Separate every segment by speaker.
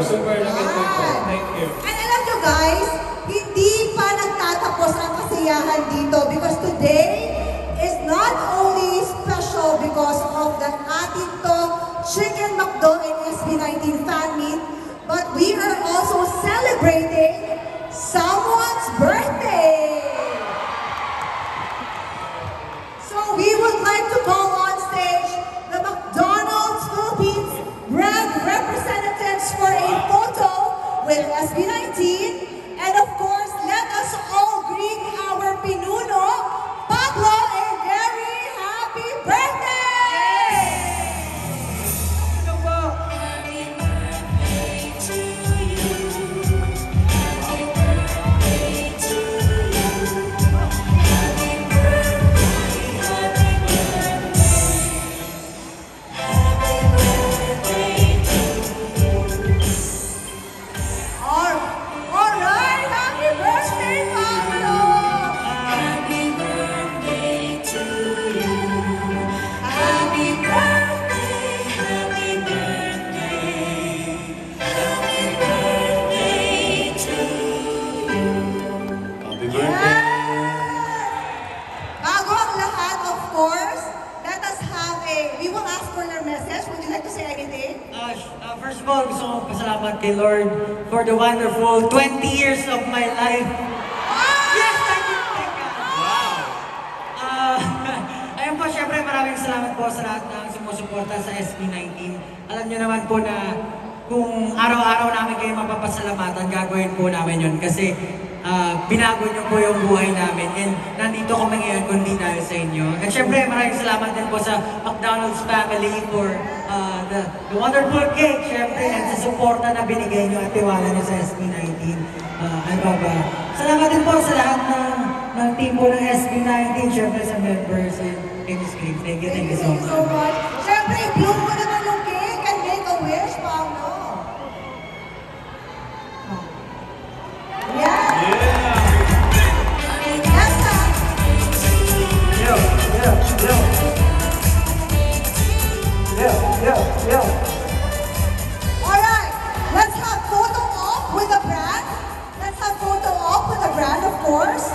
Speaker 1: super laki po. Thank you.
Speaker 2: And alam nyo guys, hindi pa nagtatapos ang kasiyahan dito because today is not only special because of the Atito Chicken McDo and SB19 fan meet, but we are also celebrating someone's birthday. So we would like to call on stage the McDonald's Philippines brand representatives for a photo with SB19. And of course, let us all greet our Pinuno, Pablo, a very happy birthday!
Speaker 3: Ito po.
Speaker 2: Alright, happy birthday, Pablo!
Speaker 3: Happy birthday to you. Happy birthday, happy birthday. Happy birthday to you.
Speaker 1: Happy
Speaker 2: Bago ang lahat, of course, let us have we will ask for your message. Would you like to say anything?
Speaker 3: First of all, gusto ko pasalamat kay Lord for the wonderful 20 years of my life. Yes, thank you, thank God. Wow! Ayun po, syempre maraming salamat po sa lahat ng sumusuporta sa SB19. Alam niyo naman po na kung araw-araw namin kayo mapapasalamatan, gagawin po namin yun kasi binago niyo po yung buhay namin and nandito kami ngayon kundi dahil sa inyo. At syempre maraming salamat din po sa McDonald's family for the wonderful cake, syempre, and sa suporta na binigay niyo at tiwala niyo sa SB19. Salamat din po sa lahat ng team po ng SB19, syempre sa members and Miss Green. Thank you so much.
Speaker 2: Siyempre, i-bloom mo naman yung cake and make a wish, Pablo. Yeah. Yes, sir. Alright, let's have photo op with the brand. Let's have photo op with the brand, of course.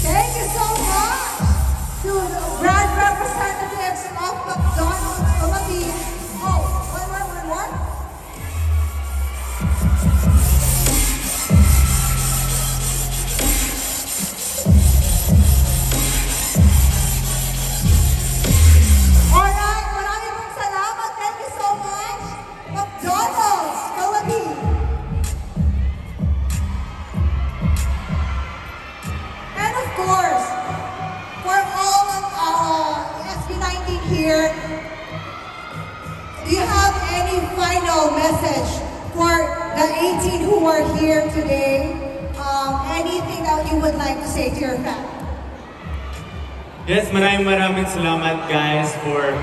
Speaker 2: Thank you so much to the brand representatives of McDonald's Philippines. Oh, one more. Alright, maraming pong salamat. Thank you so much, McDonald's Philippines. And of course, for all of SB19 here, do you have any final message for the 18 who are here today? Anything that you would like to say to your fans?
Speaker 1: Yes, maraming salamat guys for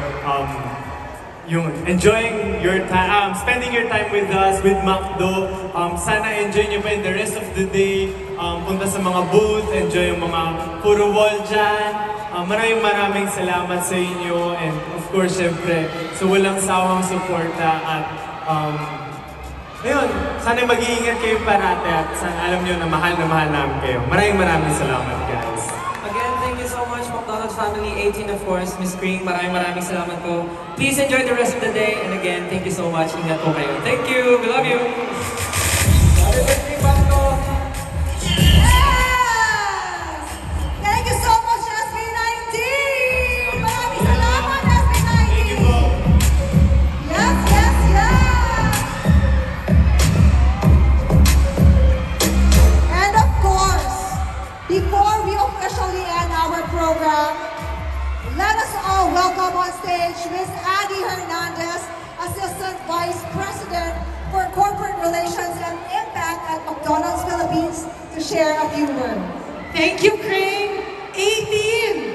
Speaker 1: yung enjoying your time, spending your time with us, with McDo. Sana enjoy nyo pa in the rest of the day. Punta sa mga booth, enjoy yung mga puro wall dyan. Maraming salamat sa inyo and of course, syempre, sa walang sawang suporta at ayun, sana mag-iingat kayo parate at sana alam nyo na mahal namin kayo. Maraming salamat guys.
Speaker 4: Again, thank you so much, McDonald's family, 18 of course, Miss Green, maraming salamat po. Please enjoy the rest of the day, and again, thank you so much. Ingat po kayo. Thank you, we love you. Happy birthday, Pablo.
Speaker 2: Yes! Thank you so much, SB19! Maraming salamat, SB19!
Speaker 1: Thank you po.
Speaker 2: Yes! And of course, before we officially end our program, let us all welcome on stage Ms. Adi Hernandez, Assistant Vice President for Corporate Relations and Impact at McDonald's Philippines, to share a few words.
Speaker 5: Thank you, Crane. 18!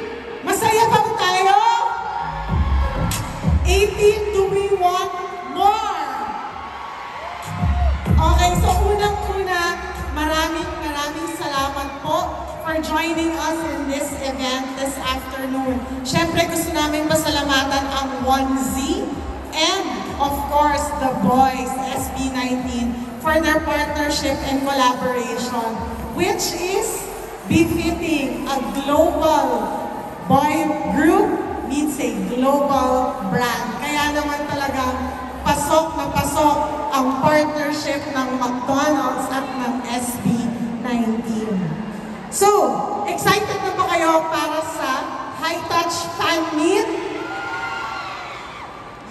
Speaker 5: maraming salamat po for joining us in this event this afternoon. Siyempre gusto namin pasalamatan ang 1Z and of course the boys, SB19, for their partnership and collaboration, which is befitting a global boy group meets a global brand. Kaya naman talagang pasok na pasok ang partnership ng McDonald's at ng SB19. So, excited na ba kayo para sa High Touch Fan Meet?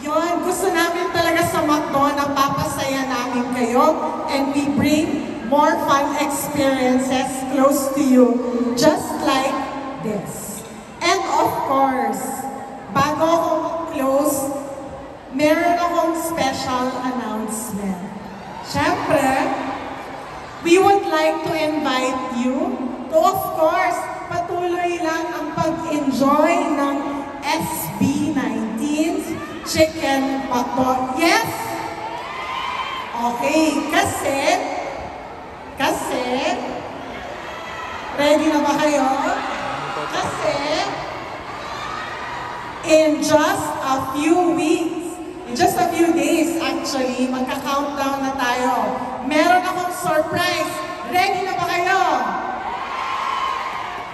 Speaker 5: Yon, gusto namin talaga sa McDo na papasaya namin kayo and we bring more fun experiences close to you, just like this. And of course, bago ako close, meron akong special announcement. Siyempre, we would like to invite you to, of course, patuloy lang ang pag-enjoy ng SB19's Chicken McDo. Yes? Okay, kasi, ready na ba kayo? Kasi, in just a few weeks, in just a few days actually, magka-countdown na tayo. Meron akong surprise. Ready na ba kayo?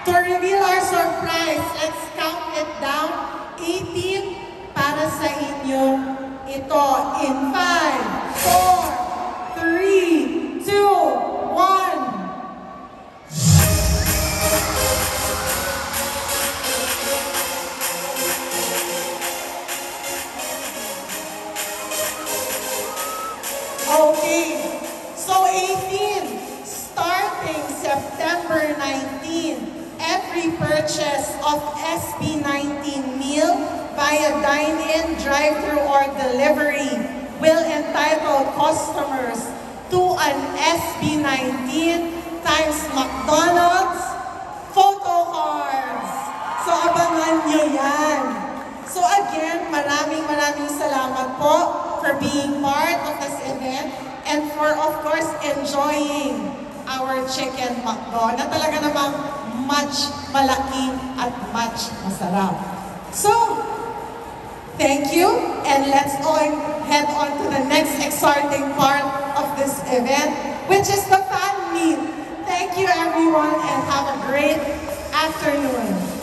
Speaker 5: To reveal our surprise, let's count it down. 18 para sa inyo ito. In 5, 4, 3, 2, 1. Okay, so 18, starting September 19, every purchase of SB19 meal via dine-in, drive-thru, or delivery will entitle customers to an SB19 times McDonald's photo cards. So abangan nyo yan. So again, maraming salamat po for being part of this event and for, of course, enjoying our Chicken McDo na talaga namang much malaki at much masarap. So, thank you, and let's all head on to the next exciting part of this event, which is the fan meet. Thank you, everyone, and have a great afternoon.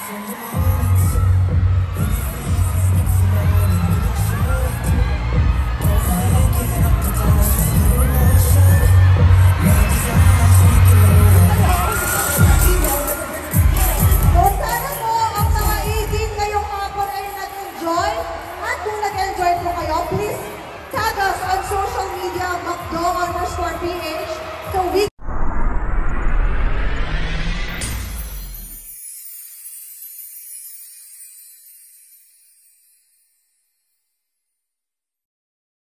Speaker 2: So sana po ang mga 18 ngayong hapon ay nag-enjoy. At kung nag-enjoy po kayo, please tag us on social media, McDo_PH, so we